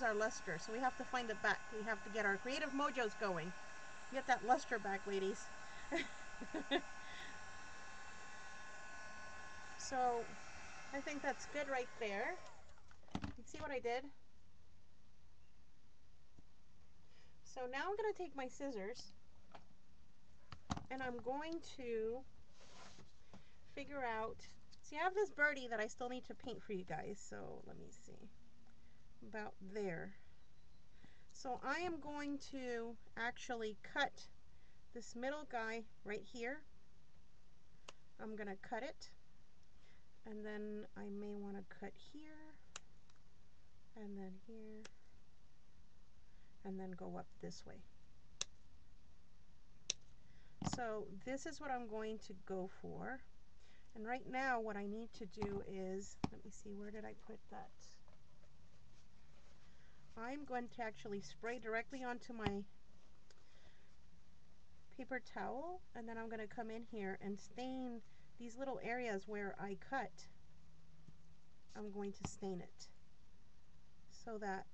lose our luster, so we have to find it back. We have to get our creative mojos going. Get that luster back, ladies. So I think that's good right there. You see what I did? So now I'm going to take my scissors and I'm going to figure out, see, I have this birdie that I still need to paint for you guys. So let me see, about there. So I am going to actually cut this middle guy right here. I'm going to cut it, and then I may want to cut here, and then here, and then go up this way. So this is what I'm going to go for. And right now what I need to do is, let me see, where did I put that? I'm going to actually spray directly onto my paper towel, and then I'm going to come in here and stain these little areas where I cut. I'm going to stain it so that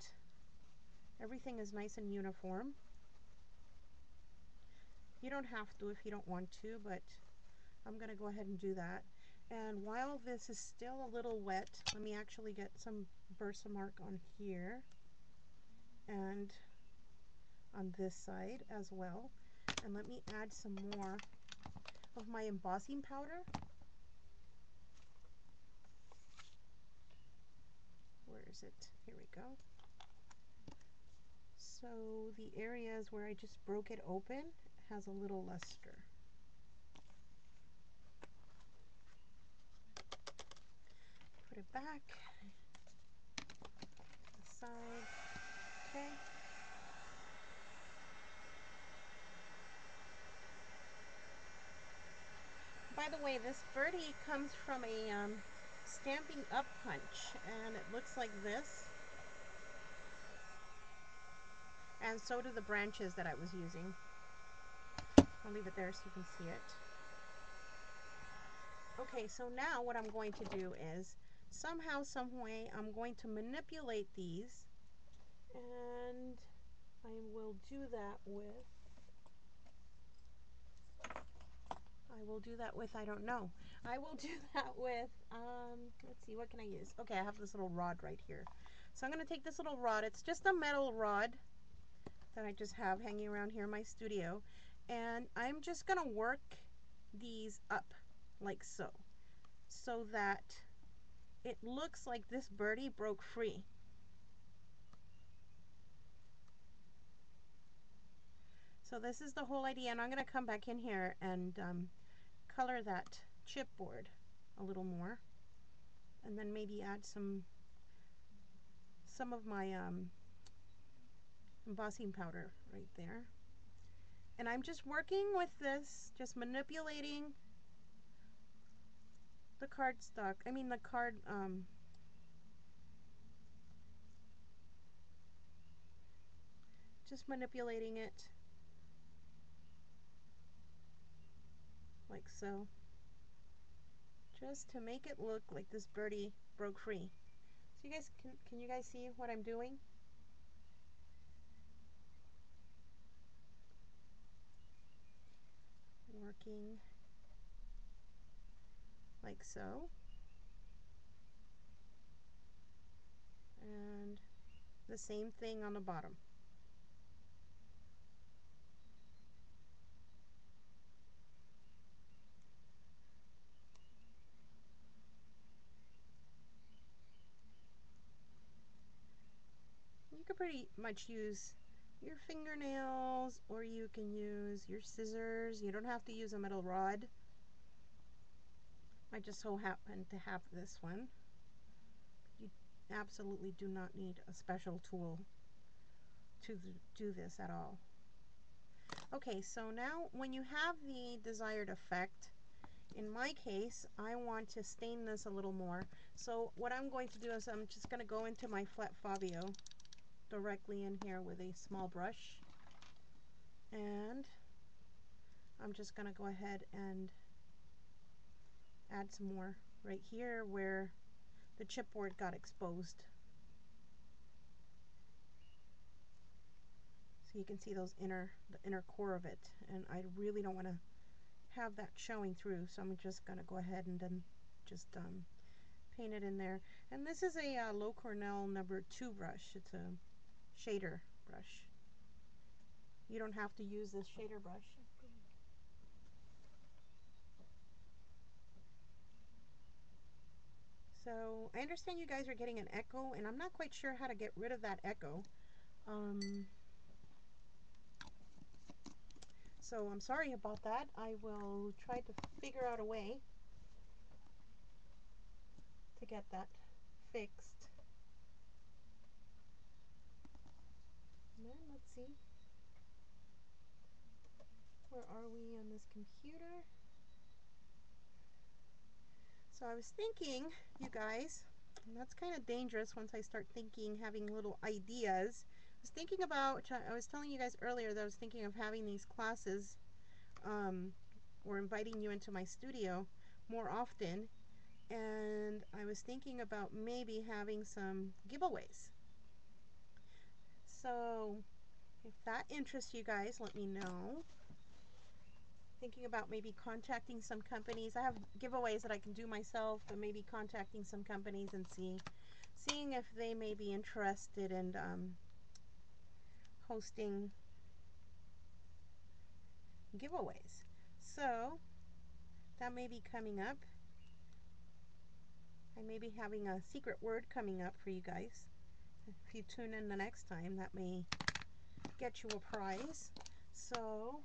everything is nice and uniform. You don't have to if you don't want to, but I'm going to go ahead and do that. And while this is still a little wet, let me actually get some Versamark on here and on this side as well. And let me add some more of my embossing powder. Where is it? Here we go. So the areas where I just broke it open has a little luster. Put it back, aside, okay. By the way, this birdie comes from a Stampin' Up punch, and it looks like this. And so do the branches that I was using. I'll leave it there so you can see it. Okay, so now what I'm going to do is, somehow, some way, I'm going to manipulate these, and I will do that with, I don't know. I will do that with, let's see, what can I use? Okay, I have this little rod right here. So I'm going to take this little rod. It's just a metal rod that I just have hanging around here in my studio. And I'm just going to work these up like so. So that it looks like this birdie broke free. So this is the whole idea. And I'm going to come back in here and color that chipboard a little more. And then maybe add some of my embossing powder right there. And I'm just working with this, just manipulating the cardstock, the card, just manipulating it like so, just to make it look like this birdie broke free. So you guys, can you guys see what I'm doing? Working like so, and the same thing on the bottom. You could pretty much use your fingernails, or you can use your scissors. You don't have to use a metal rod. I just so happen to have this one. You absolutely do not need a special tool to do this at all. Okay, so now when you have the desired effect, in my case, I want to stain this a little more. So what I'm going to do is I'm just going to go into my flat Fabio directly in here with a small brush, and I'm just going to go ahead and add some more right here where the chipboard got exposed. So you can see the inner core of it, and I really don't want to have that showing through, so I'm just going to go ahead and then just paint it in there. And this is a Low Cornell number 2 brush. It's a shader brush. You don't have to use this shader brush. So I understand you guys are getting an echo, and I'm not quite sure how to get rid of that echo. So I'm sorry about that. I will try to figure out a way to get that fixed. And then let's see. Where are we on this computer? So I was thinking, you guys, and that's kind of dangerous once I start thinking, having little ideas. I was thinking about, I was telling you guys earlier that I was thinking of having these classes or inviting you into my studio more often. And I was thinking about maybe having some giveaways. So if that interests you guys, let me know. Thinking about maybe contacting some companies. I have giveaways that I can do myself, but maybe contacting some companies and seeing if they may be interested in hosting giveaways. So that may be coming up. I may be having a secret word coming up for you guys. If you tune in the next time, that may get you a prize. So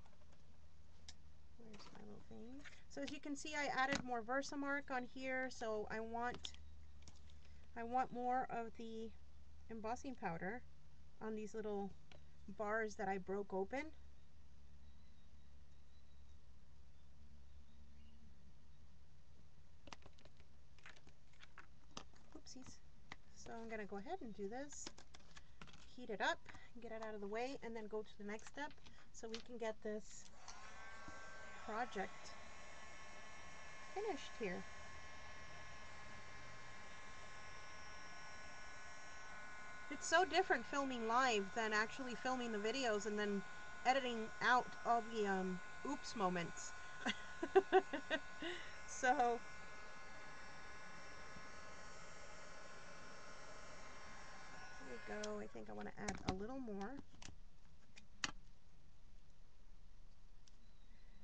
where's my little thing? So as you can see, I added more Versamark on here, so I want more of the embossing powder on these little bars that I broke open. Oopsies. So I'm gonna go ahead and do this, heat it up, get it out of the way, and then go to the next step so we can get this project finished here. It's so different filming live than actually filming the videos and then editing out all the oops moments. So there we go. I think I want to add a little more.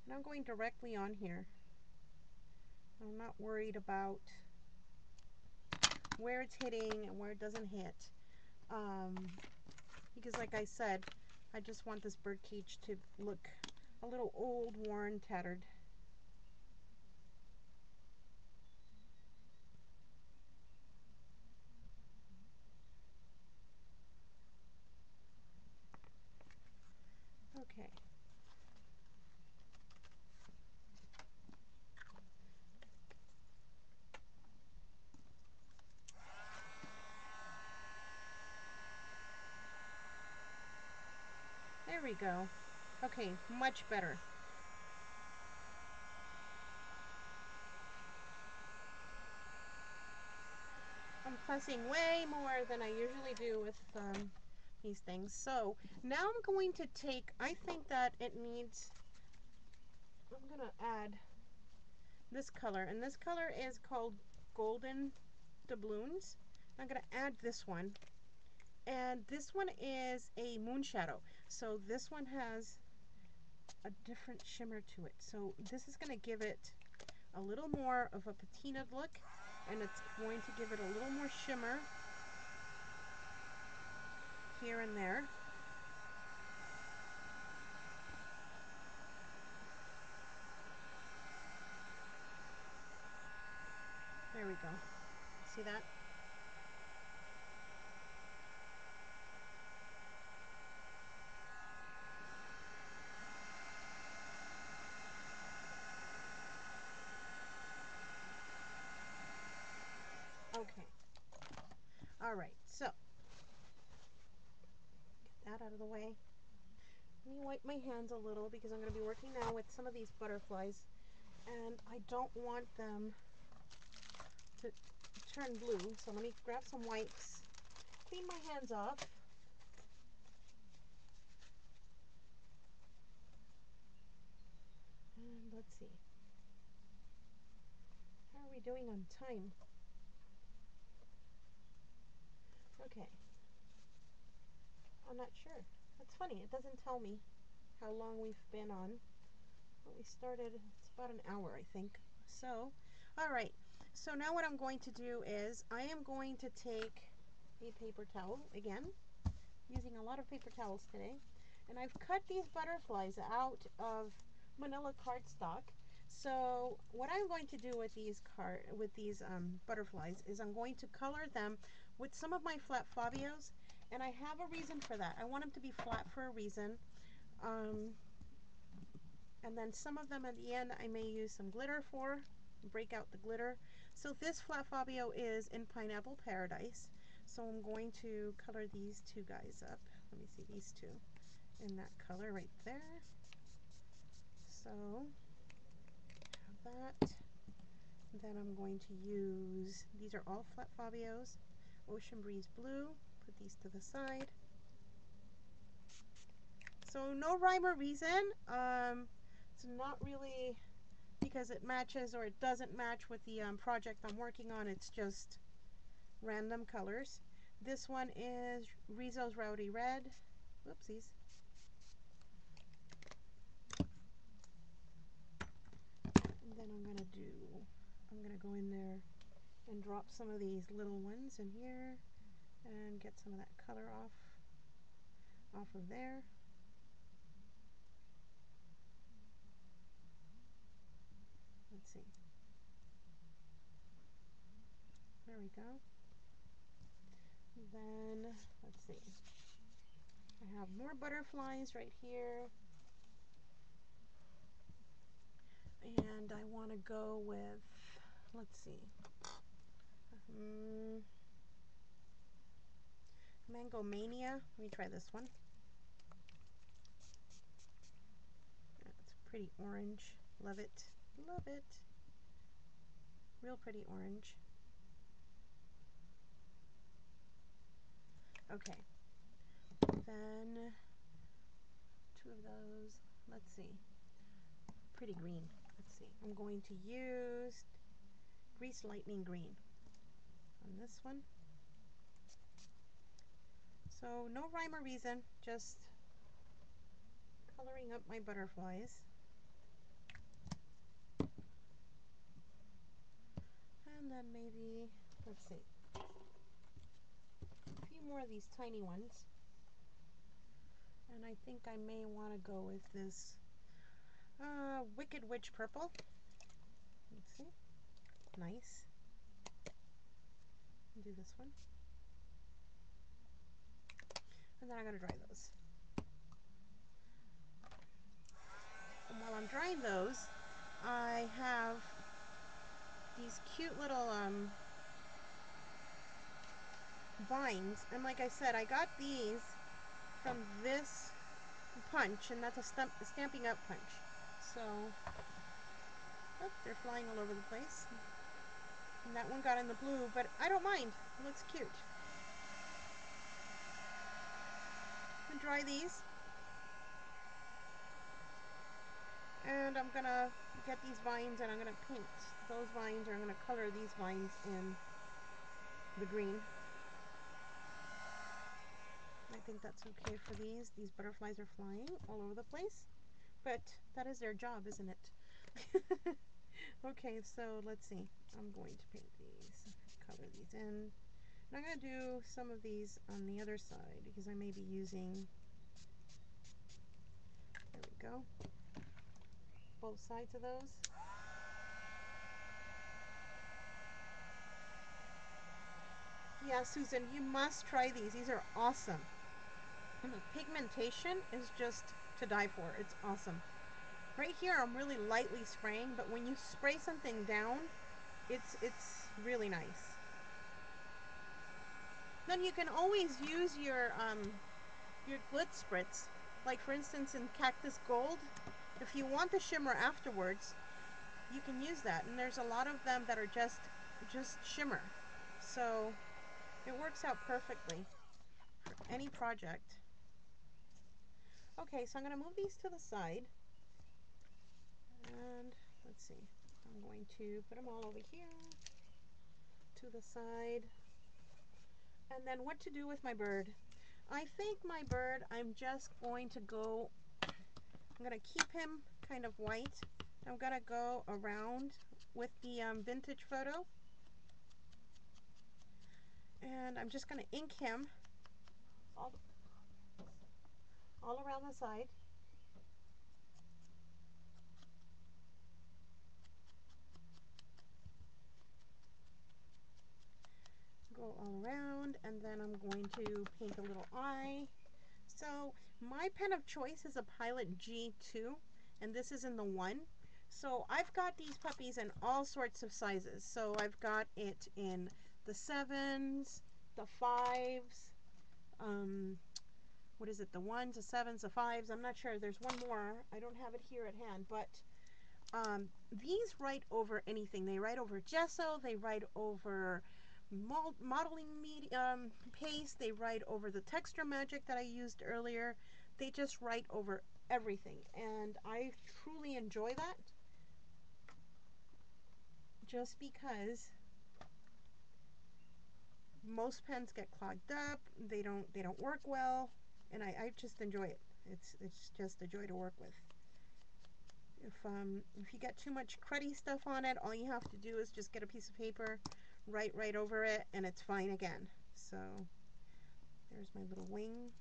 And I'm going directly on here. I'm not worried about where it's hitting and where it doesn't hit. Because like I said, I just want this birdcage to look a little old, worn, tattered. Okay. There we go. Okay, much better. I'm fussing way more than I usually do with these things. So now I'm going to take, I think that it needs, I'm going to add this color. And this color is called Golden Doubloons. I'm going to add this one. And this one is a moon shadow. So this one has a different shimmer to it. So this is going to give it a little more of a patinaed look, and it's going to give it a little more shimmer here and there. There we go. See that? Okay. All right, so get that out of the way. Let me wipe my hands a little because I'm going to be working now with some of these butterflies, and I don't want them to turn blue. So let me grab some wipes, clean my hands off. doing on time? Okay. I'm not sure. That's funny. It doesn't tell me how long we've been on. But we started, it's about an hour, I think. So, all right. So now what I'm going to do is I am going to take a paper towel again, using a lot of paper towels today. And I've cut these butterflies out of manila cardstock. So what I'm going to do with these butterflies is I'm going to color them with some of my flat Fabios, and I have a reason for that. I want them to be flat for a reason. And then some of them at the end I may use some glitter for, break out the glitter. So this flat Fabio is in Pineapple Paradise. So I'm going to color these two guys up. Let me see, these two in that color right there. So have that. Then I'm going to use, these are all flat Fabios, Ocean Breeze Blue. Put these to the side. So no rhyme or reason. It's not really because it matches or it doesn't match with the project I'm working on. It's just random colors. This one is Rizzo's Rowdy Red. Whoopsies. And then I'm gonna go in there and drop some of these little ones in here and get some of that color off of there. Let's see. There we go. Then, let's see. I have more butterflies right here. And I want to go with, let's see. Mango Mania. Let me try this one. It's pretty orange. Love it. Love it. Real pretty orange. Okay. Then two of those. Let's see. Pretty green. Let's see. I'm going to use Grease Lightning Green on this one. So no rhyme or reason, just coloring up my butterflies. And then maybe, let's see, a few more of these tiny ones. And I think I may want to go with this Wicked Witch Purple. Let's see. Nice. Do this one. And then I'm going to dry those. And while I'm drying those, I have these cute little vines. And like I said, I got these from this punch, and that's a Stamping Up punch. So, oh, they're flying all over the place. And that one got in the blue, but I don't mind. It looks cute. I'm gonna dry these. And I'm gonna get these vines and I'm gonna paint those vines, or I'm gonna color these vines in the green. I think that's okay for these. These butterflies are flying all over the place, but that is their job, isn't it? Okay, so let's see. I'm going to paint these, color these in. And I'm going to do some of these on the other side because I may be using, there we go, both sides of those. Yeah, Susan, you must try these. These are awesome. And the pigmentation is just to die for. It's awesome. Right here, I'm really lightly spraying, but when you spray something down, it's really nice. Then you can always use your glitz spritz. Like for instance in Cactus Gold, if you want the shimmer afterwards, you can use that. And there's a lot of them that are just shimmer. So it works out perfectly for any project. Okay, so I'm going to move these to the side. And let's see. I'm going to put them all over here to the side. And then what to do with my bird. I think my bird, I'm just going to go, I'm going to keep him kind of white. I'm going to go around with the vintage photo. And I'm just going to ink him all around the side. Go all around, and then I'm going to paint a little eye. So my pen of choice is a Pilot G2, and this is in the 1. So I've got these puppies in all sorts of sizes. So I've got it in the 7s, the 5s, what is it, the 1s, the 7s, the 5s. I'm not sure. There's one more. I don't have it here at hand, but these write over anything. They write over gesso, they write over modeling medium paste, they write over the texture magic that I used earlier. They just write over everything, and I truly enjoy that, just because most pens get clogged up, they don't work well, and I just enjoy it. It's just a joy to work with. If you get too much cruddy stuff on it, all you have to do is just get a piece of paper, write right over it, and it's fine again. So there's my little wing,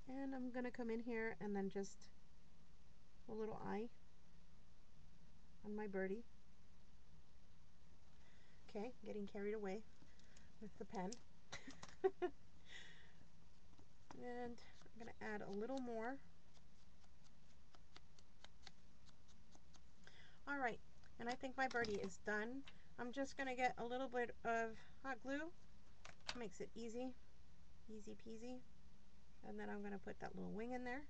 and I'm gonna come in here and then just a little eye on my birdie. Okay, getting carried away with the pen. And I'm gonna add a little more. All right, and I think my birdie is done. I'm just gonna get a little bit of hot glue. Makes it easy peasy. And then I'm gonna put that little wing in there.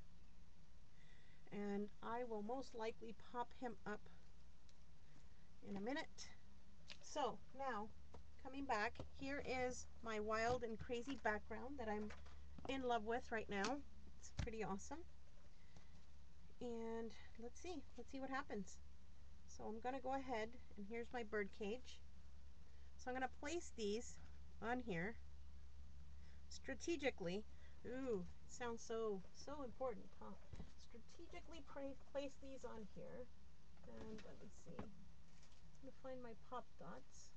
And I will most likely pop him up in a minute. So now, coming back, here is my wild and crazy background that I'm in love with right now. It's pretty awesome. And let's see what happens. So I'm gonna go ahead, and here's my bird cage. So I'm gonna place these on here strategically. Ooh, it sounds so important, huh? Strategically place these on here. And let me see. I'm gonna find my pop dots.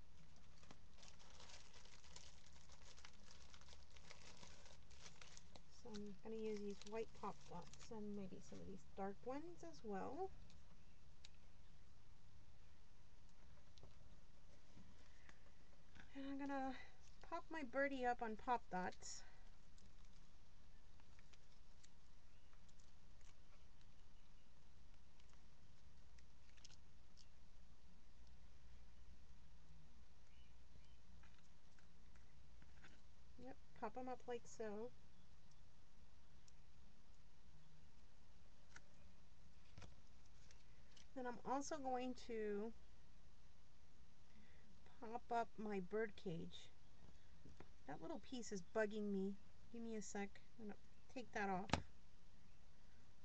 So I'm gonna use these white pop dots and maybe some of these dark ones as well. And I'm gonna pop my birdie up on pop dots. Yep, pop them up like so. Then I'm also going to pop up my bird cage. That little piece is bugging me. Give me a sec. I'm gonna take that off.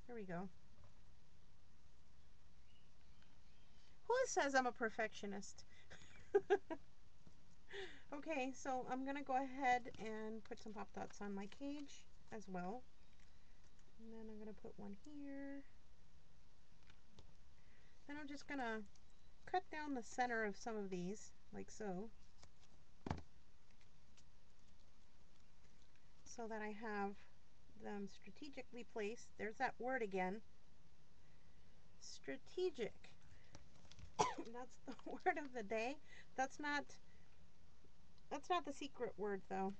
There we go. Who says I'm a perfectionist? Okay, so I'm gonna go ahead and put some pop dots on my cage as well. And then I'm gonna put one here. Then I'm just gonna cut down the center of some of these, like so. So that I have them strategically placed. There's that word again. Strategic. That's the word of the day. That's not the secret word though.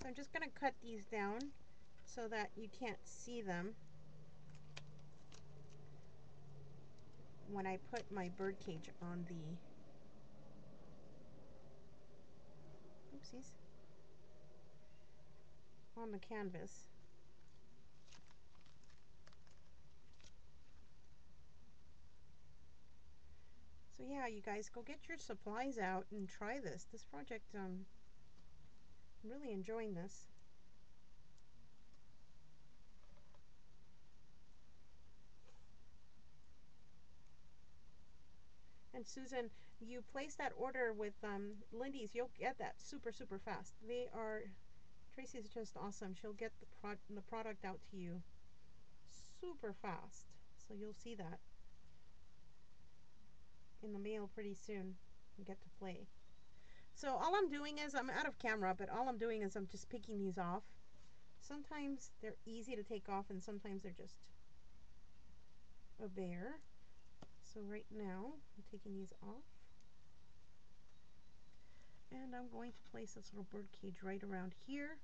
So I'm just going to cut these down so that you can't see them when I put my bird cage on the oopsies, on the canvas. So yeah, you guys, go get your supplies out and try this. This project, I'm really enjoying this. And Susan, you place that order with Lindy's, you'll get that super, super fast. Tracy's just awesome. She'll get the product out to you super fast. So you'll see that in the mail pretty soon and get to play. So all I'm doing is, I'm out of camera, but all I'm doing is I'm just picking these off. Sometimes they're easy to take off and sometimes they're just a bear. So right now I'm taking these off. And I'm going to place this little bird cage right around here.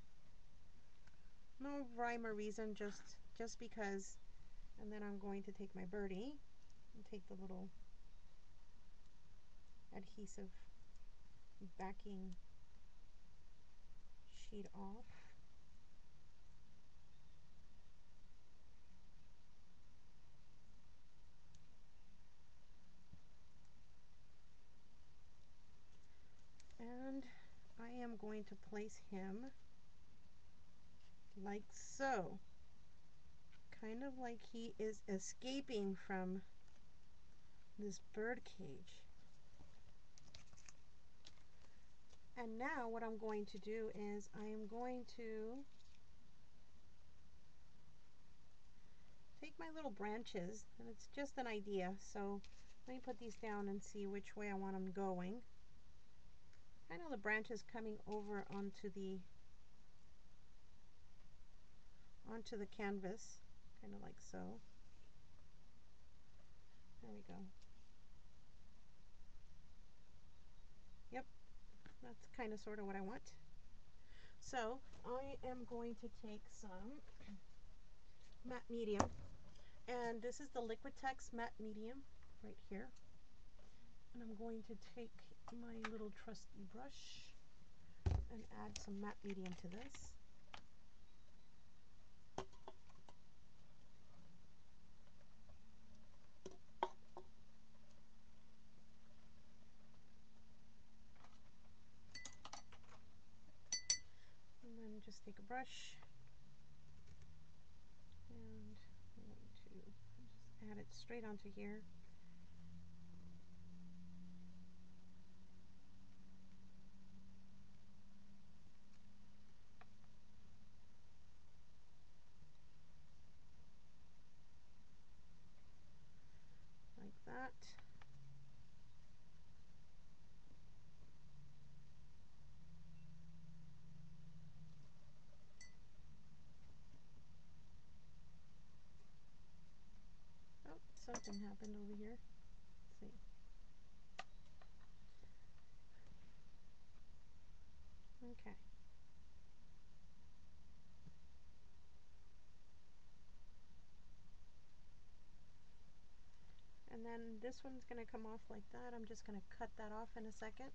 No rhyme or reason, just because. And then I'm going to take my birdie and take the little adhesive backing sheet off. And I am going to place him like so. Kind of like he is escaping from this bird cage. And now what I'm going to do is I am going to take my little branches, and it's just an idea, so let me put these down and see which way I want them going. I know the branches coming over onto the canvas, kind of like so. There we go. Yep, that's kind of sort of what I want. So I am going to take some matte medium, and this is the Liquitex matte medium right here. And I'm going to take my little trusty brush and add some matte medium to this. And then just take a brush and I'm going to just add it straight onto here. Like that. Oh, something happened over here. Let's see. Okay. And then this one's going to come off like that. I'm just going to cut that off in a second.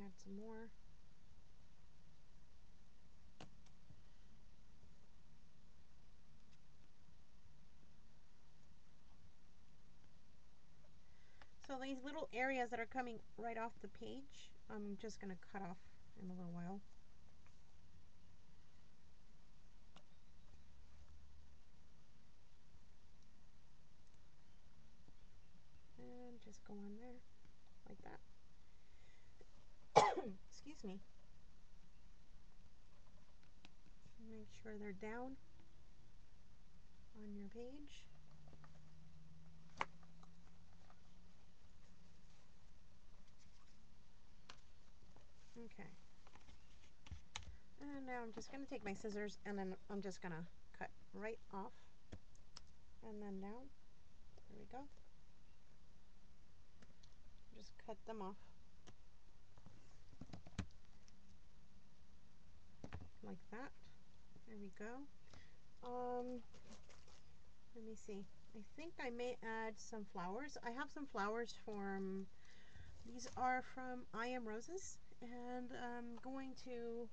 Add some more. So these little areas that are coming right off the page, I'm just going to cut off in a little while. And just go on there like that. Excuse me. Make sure they're down on your page. Okay. And now I'm just going to take my scissors and then I'm just going to cut right off and then down. There we go. Just cut them off like that. There we go. Let me see. I think I may add some flowers. I have some flowers from, these are from I Am Roses, and I'm going to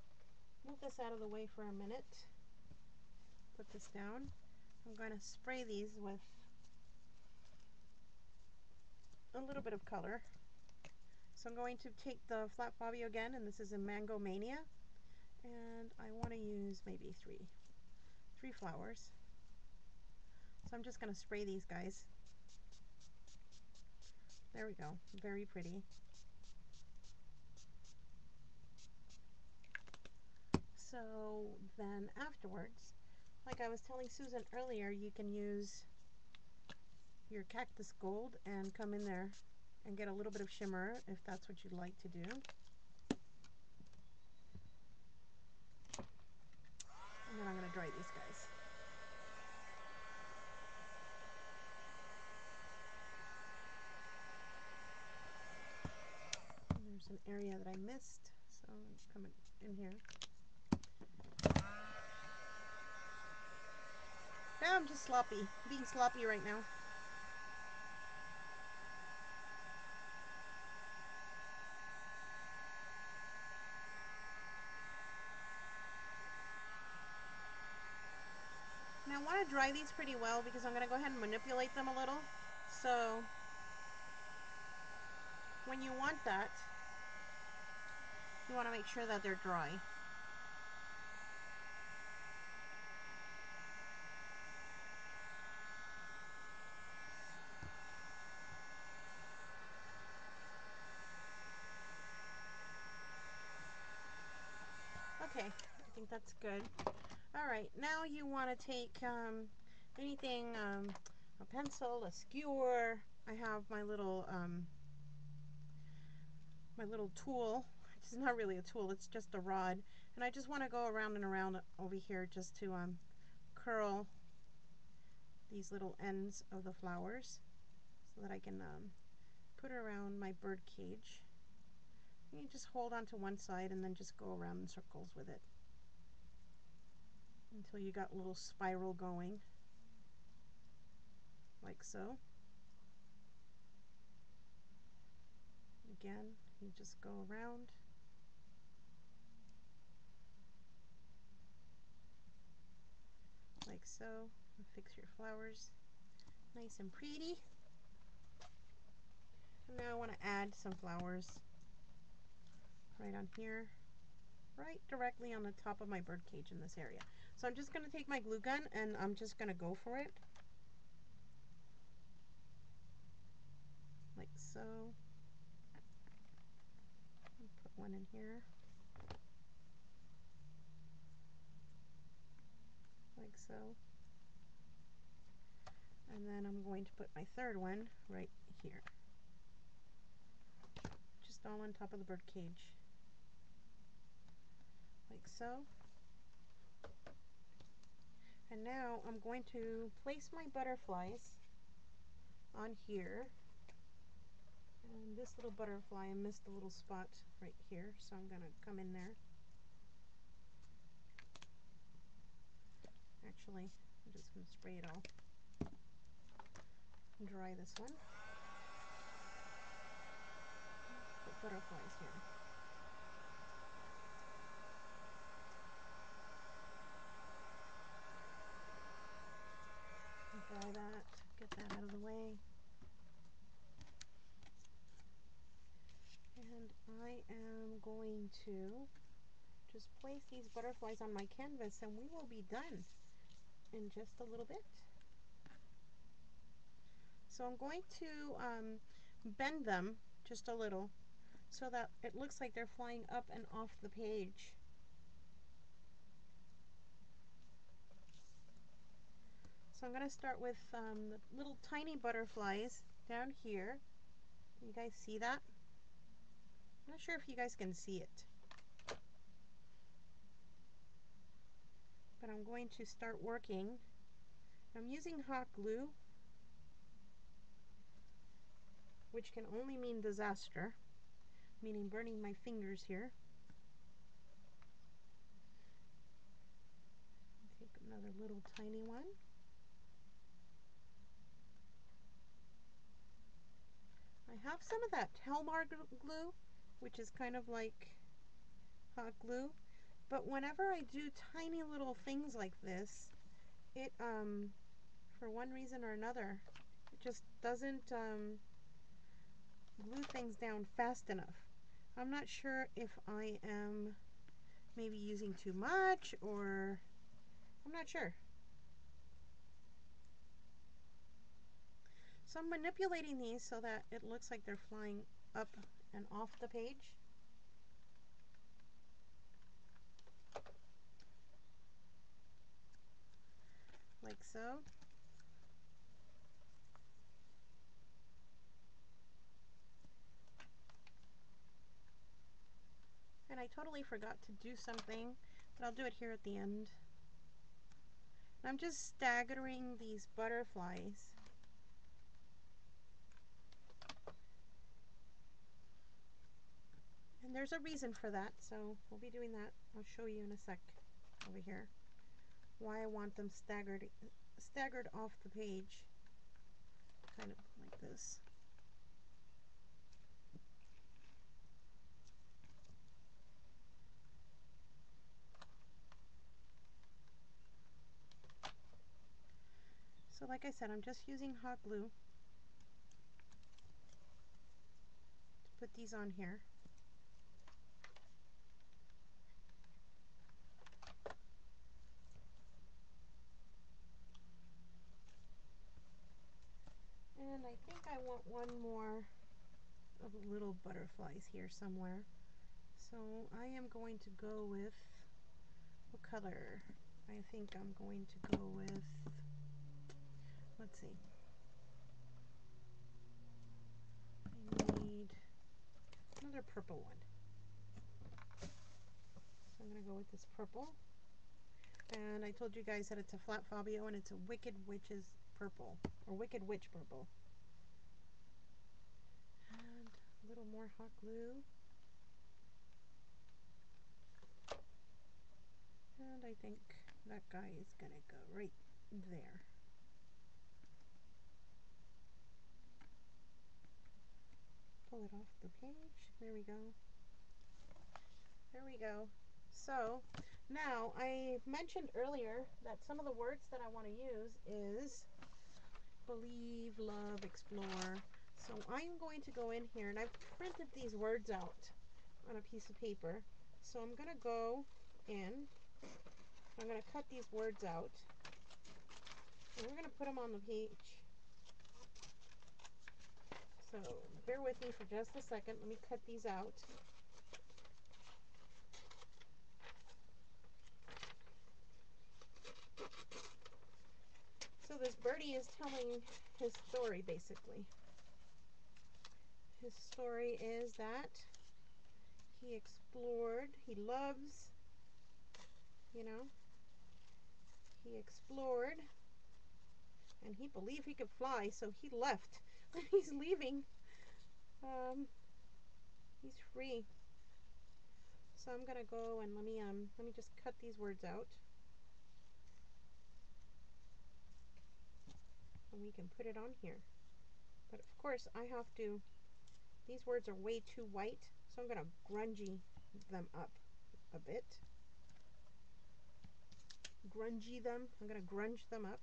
move this out of the way for a minute. Put this down. I'm going to spray these with a little bit of color. So I'm going to take the flat Fabio again, and this is a Mango Mania, and I want to use maybe three flowers. So I'm just going to spray these guys. There we go. Very pretty. So then afterwards, like I was telling Susan earlier, you can use your cactus gold and come in there and get a little bit of shimmer if that's what you'd like to do. And then I'm going to dry these guys. And there's an area that I missed, so I'm coming in here. Now I'm just sloppy, being sloppy right now. Now I want to dry these pretty well because I'm going to go ahead and manipulate them a little. So when you want that, you want to make sure that they're dry. Okay, I think that's good. Alright, now you want to take anything, a pencil, a skewer. I have my little tool. It's not really a tool, it's just a rod. And I just want to go around and around over here just to curl these little ends of the flowers so that I can put it around my bird cage. You just hold on to one side and then just go around in circles with it until you got a little spiral going, like so. Again, you just go around. Like so. And fix your flowers nice and pretty. And now I want to add some flowers right on here, right directly on the top of my bird cage in this area. So I'm just going to take my glue gun and I'm just going to go for it. Like so. And put one in here. Like so. And then I'm going to put my third one right here. Just all on top of the bird cage. Like so. And now I'm going to place my butterflies on here. And this little butterfly, I missed a little spot right here, so I'm going to come in there. Actually, I'm just going to spray it all. Dry this one. Put butterflies here. Dry that, get that out of the way. And I am going to just place these butterflies on my canvas and we will be done in just a little bit. So I'm going to bend them just a little so that it looks like they're flying up and off the page. So I'm going to start with the little tiny butterflies down here. Can you guys see that? I'm not sure if you guys can see it. But I'm going to start working. I'm using hot glue, which can only mean disaster, meaning burning my fingers here. Take another little tiny one. I have some of that Telmar glue, which is kind of like hot glue, but whenever I do tiny little things like this, it for one reason or another, it just doesn't glue things down fast enough. I'm not sure if I am maybe using too much or I'm not sure. So I'm manipulating these so that it looks like they're flying up and off the page. Like so. And I totally forgot to do something, but I'll do it here at the end. And I'm just staggering these butterflies. And there's a reason for that, so we'll be doing that. I'll show you in a sec over here why I want them staggered off the page, kind of like this. So like I said, I'm just using hot glue to put these on here. And I think I want one more of the little butterflies here somewhere. So I am going to go with, what color? I think I'm going to go with, let's see. I need another purple one. So I'm going to go with this purple. And I told you guys that it's a flat Fabio and it's a Wicked Witch's purple, or Wicked Witch purple. And a little more hot glue. And I think that guy is going to go right there. Pull it off the page. There we go. There we go. So now I mentioned earlier that some of the words that I want to use is believe, love, explore. So I'm going to go in here, and I've printed these words out on a piece of paper. So I'm going to go in, I'm going to cut these words out, and we're going to put them on the page. So bear with me for just a second. Let me cut these out. So this birdie is telling his story, basically. His story is that he explored, he loves, you know, he explored, and he believed he could fly, so he left. He's leaving. He's free. So I'm gonna go and let me just cut these words out, and we can put it on here. But of course I have to, these words are way too white, so I'm gonna grungy them up a bit. Grungy them. I'm gonna grunge them up.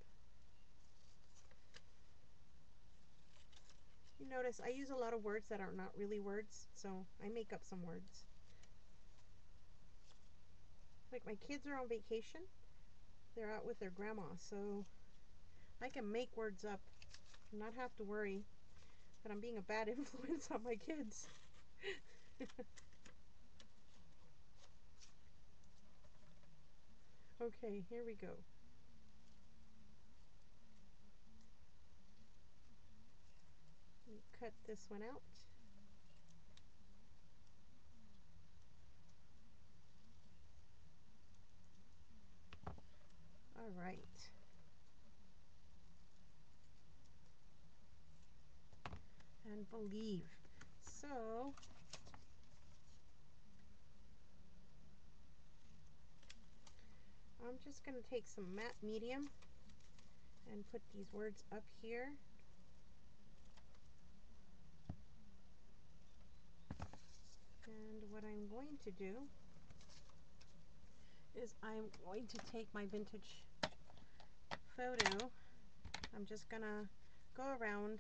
You notice I use a lot of words that are not really words, so I make up some words. Like my kids are on vacation. They're out with their grandma, so I can make words up and not have to worry that I'm being a bad influence on my kids. Okay, here we go. Let me cut this one out. All right. And believe. So I'm just going to take some matte medium and put these words up here. And what I'm going to do is I'm going to take my vintage photo. I'm just going to go around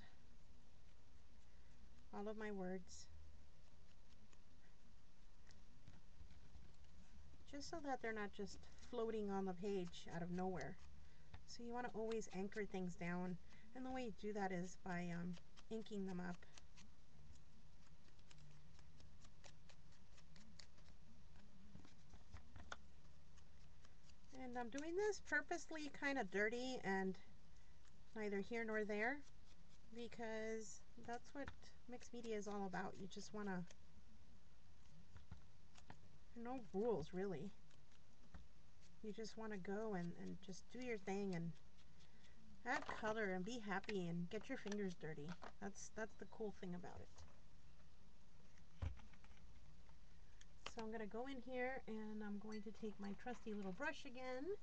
all of my words, just so that they're not just floating on the page out of nowhere. So you want to always anchor things down And the way you do that is by inking them up. And I'm doing this purposely kind of dirty and neither here nor there, because that's what mixed media is all about. You just want to, no rules really. You just want to go and just do your thing and add color and be happy and get your fingers dirty. That's the cool thing about it. So I'm going to go in here and I'm going to take my trusty little brush again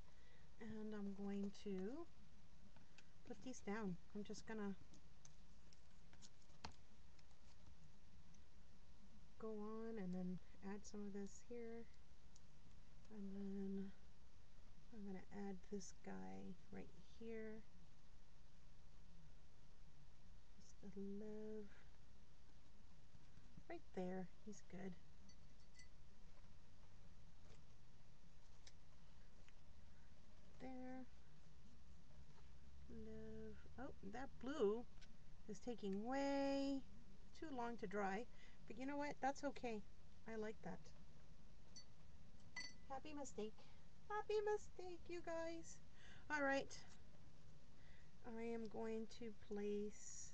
and I'm going to put these down. I'm just going to go on and then add some of this here, and then I'm going to add this guy right here. Just a love right there. He's good. There. Love. Oh, that blue is taking way too long to dry, but you know what? That's okay. I like that. Happy mistake. Happy mistake, you guys. All right. I am going to place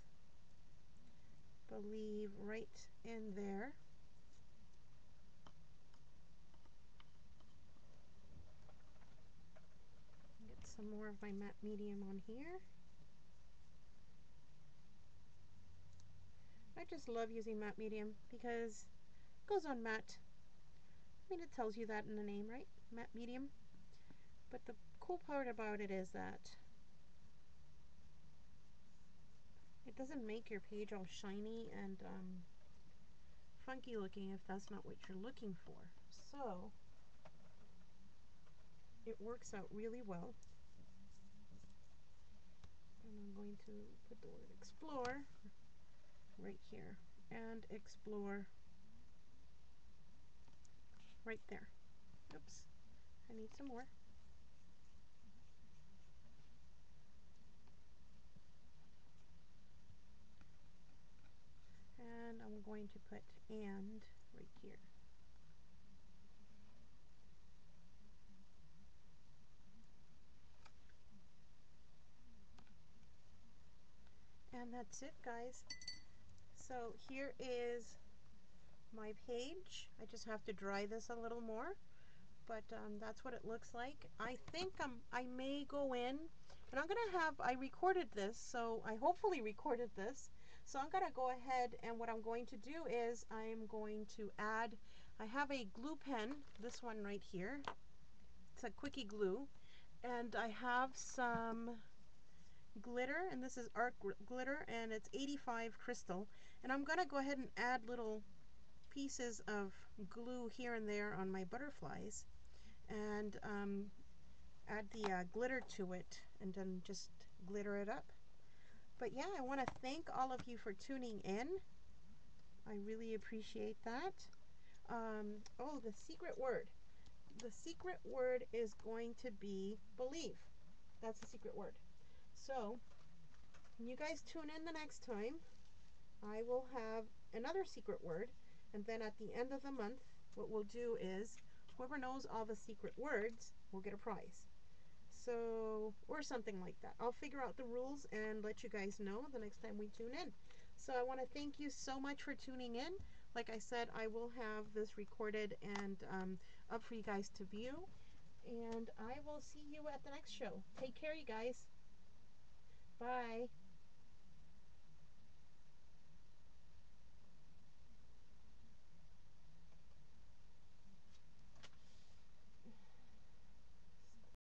Believe right in there. Get some more of my matte medium on here. I just love using matte medium because it goes on matte. I mean, it tells you that in the name, right? Matte medium. But the cool part about it is that it doesn't make your page all shiny and funky looking if that's not what you're looking for. So it works out really well. And I'm going to put the word explore right here and explore right there. Oops, I need some more. And I'm going to put and right here. And that's it, guys. So here is my page. I just have to dry this a little more, but that's what it looks like. I think I may go in, and I'm gonna have, I recorded this, so I hopefully recorded this. So I'm gonna go ahead, and what I'm going to do is I'm going to add, I have a glue pen, this one right here. It's a quickie glue, and I have some glitter, and this is art glitter, and it's 85 crystal, and I'm gonna go ahead and add little pieces of glue here and there on my butterflies and add the glitter to it and then just glitter it up. But yeah, I want to thank all of you for tuning in. I really appreciate that. Oh, the secret word. The secret word is going to be believe. That's the secret word. So when you guys tune in the next time, I will have another secret word, and then at the end of the month, what we'll do is whoever knows all the secret words will get a prize. So, or something like that. I'll figure out the rules and let you guys know the next time we tune in. So I want to thank you so much for tuning in. Like I said, I will have this recorded and up for you guys to view. And I will see you at the next show. Take care, you guys. Bye.